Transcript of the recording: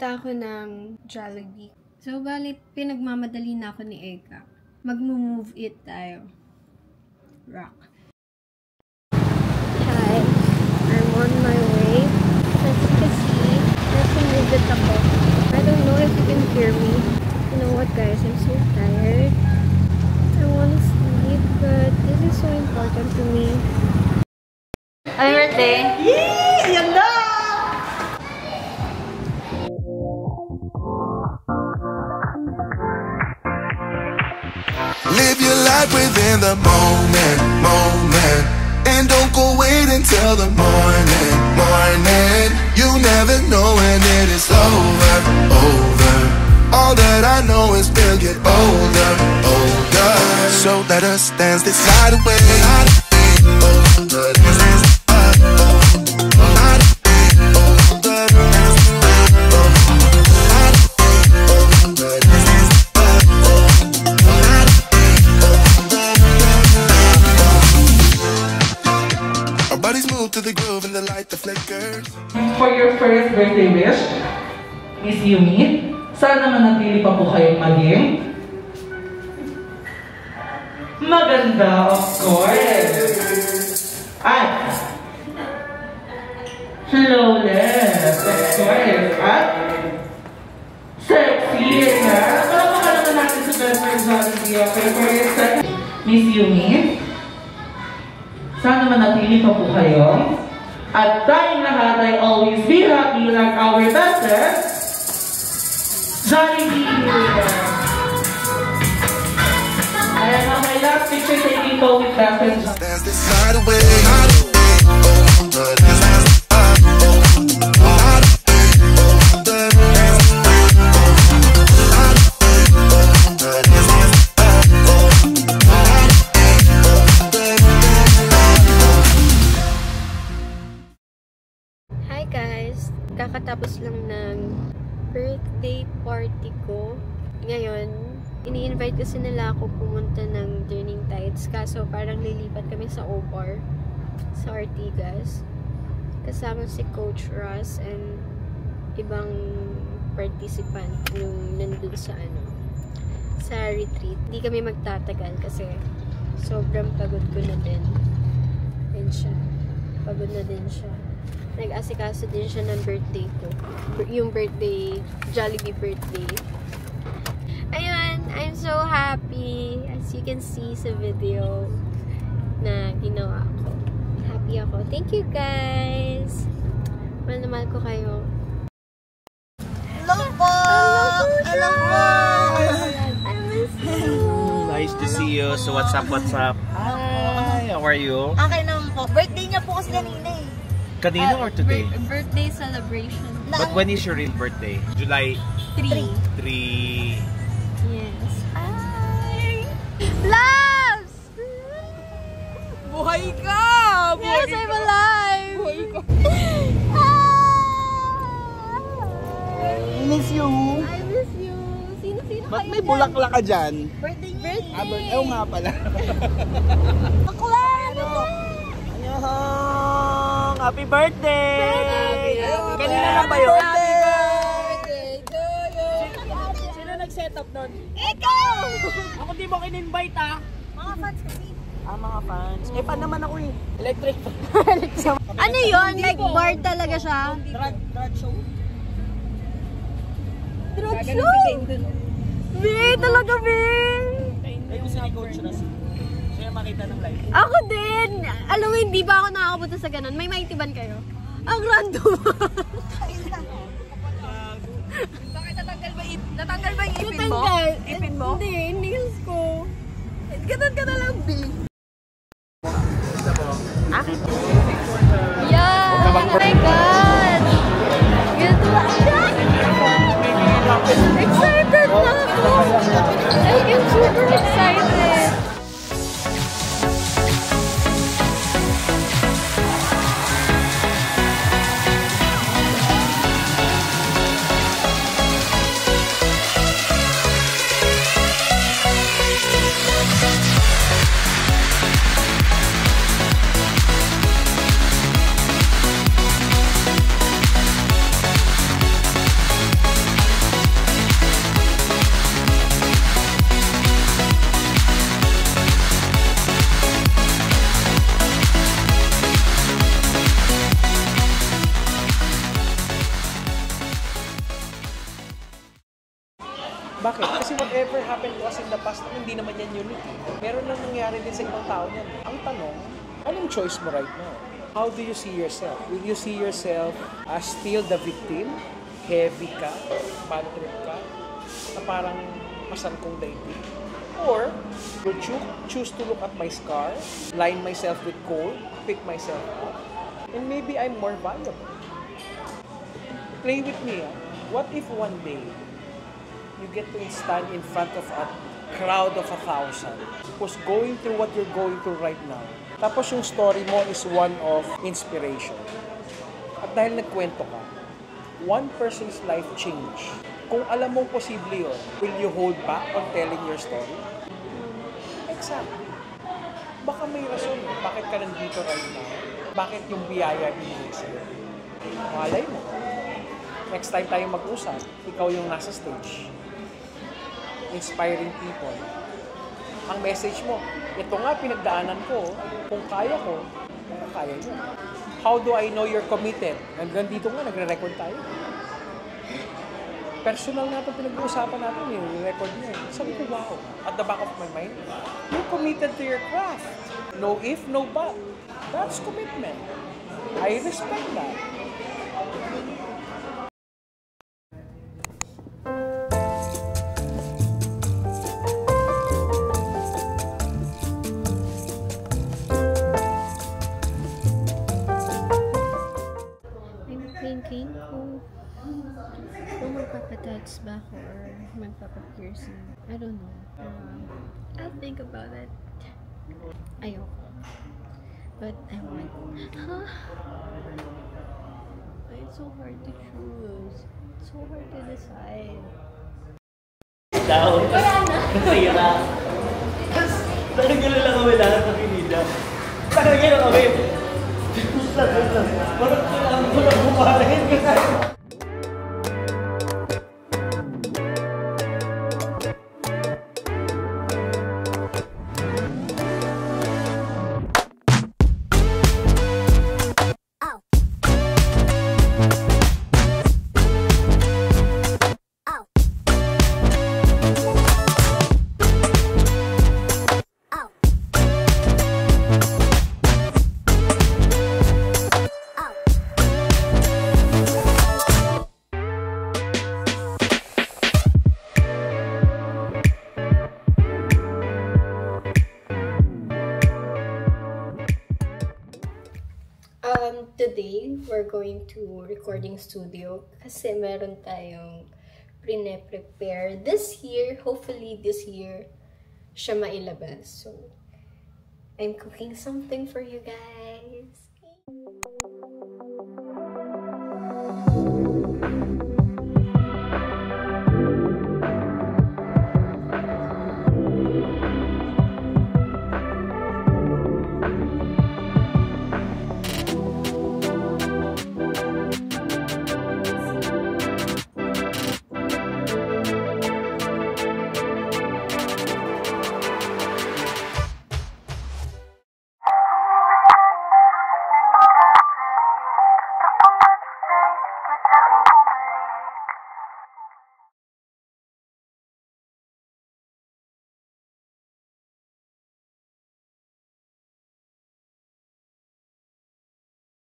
pala ako ng Jollibee. So, balit pinagmamadali na ako ni Eka. Mag-move it tayo. Rock. Hi. I'm on my way. As you can see, nasa move it ako. I don't know if you can hear me. You know what, guys? I'm so tired. I want to sleep, but this is so important to me. Happy birthday! Yee! Ayan na! Live your life within the moment, moment. And don't go wait until the morning, morning. You never know when it is over, over. All that I know is we'll get older, older. So let us dance this night away. To the groove and the light that flickers. For your first birthday wish, Miss Yumi, sana manatili pa po kayong maging maganda, of course. At flawless, of course. At sexy na. Palamakan naman natin sa best friend Jollibee. Okay, for your second, Miss Yumi, sana manatili pa po kayo. At tayong lahat ay always be happy like our bestest, Jollibee. And on my last picture, taking po with bestest Jollibee. Dance this night away. Kakatapos lang ng birthday party ko. Ngayon, ini-invite kasi nila ako pumunta ng Turning Tides. Kaso parang lilipat kami sa OPAR, sa Ortigas. Kasama si Coach Ross and ibang participant yung nandun sa sa retreat. Hindi kami magtatagal kasi sobrang pagod ko na din. And siya. Pagod na din siya. Nag-asikaso din siya ng birthday ko. Yung birthday, Jollibee birthday. Ayun, I'm so happy. As you can see sa video na ginawa ko. Happy ako. Thank you guys. Mahal na mahal ko kayo. Hello po! Hello po! I miss you. Nice to see you. So what's up, what's up? Hi, how are you? Okay naman po. Birthday niya po kasi kanina eh. Kanina or today? Birthday celebration. But when is your real birthday? July 3. 3. Yes. Hi! Loves! Buhay ka! Yes, I'm alive! Buhay ka! I miss you. I miss you. Sino Ba't kayo may dyan? bulaklak ka dyan? Birthday niya. Ew nga pala. Bakla! Ano po? Happy birthday! Kanina lang ba yun? Happy birthday to you! Sino nag-set up nun? Ikaw! Ako di mo in-invite ah. Mga fans kasi. Mga fans. Eh pa naman ako eh. Electric. Ano yun? Like bar talaga siya? Drag show. Drag show? Be, talaga be! Ay gusto ni Coach Ross. Siya makita ng live. Ako din! Alam mo, hindi ba ako nakakapunta sa ganun? May maitiban kayo? Ang random! Bakit natanggal ba yung ipin mo? Ipin mo? Hindi, nails ko. Ganun ka na lang, B. Yeah! Oh my God! Ganito ba? Excited na ako! I'm super excited! in the past, hindi naman yan unique. Meron lang nangyari din sa ibang tao yan. Ang tanong, anong choice mo right now? How do you see yourself? Will you see yourself as still the victim? Heavy ka? Bad trip ka? Na parang masan kong daigdig? Or, will you choose to look at my scar, line myself with coal, pick myself up, and maybe I'm more valuable? Play with me, ah. What if one day, you get to stand in front of a crowd of 1,000 who's going through what you're going through right now. Tapos yung story mo is one of inspiration. At dahil nagkwento ka, one person's life change. Kung alam mong posible yun, will you hold back on telling your story? Exactly. Baka may rason, bakit ka nandito right now? Bakit yung biyaya hindi sa'yo? Malay mo. Next time tayo mag-usap, ikaw yung nasa stage. Inspiring people. Ang message mo, ito nga pinagdaanan ko, kung kaya ko, kaya nyo. How do I know you're committed? Hanggang dito nga, nagre-record tayo. Personal nga itong pinag-uusapan natin, yung record niya. Sabi ko, wow. At the back of my mind, you're committed to your craft. No if, no but. That's commitment. I respect that. Thinking kung magpapatats ba ako or magpapapiercing. I don't know. I'll think about it. Ayoko. But I want. Huh? It's so hard to choose. It's so hard to decide. Down. Nasira. Talagang lang kami lahat ng kinida. Talagang lang kami. Parang kailangan ko lang bumahin kasi. Today, we're going to recording studio kasi meron tayong prepare this year. Hopefully, this year, siya mailabas. So, I'm cooking something for you guys.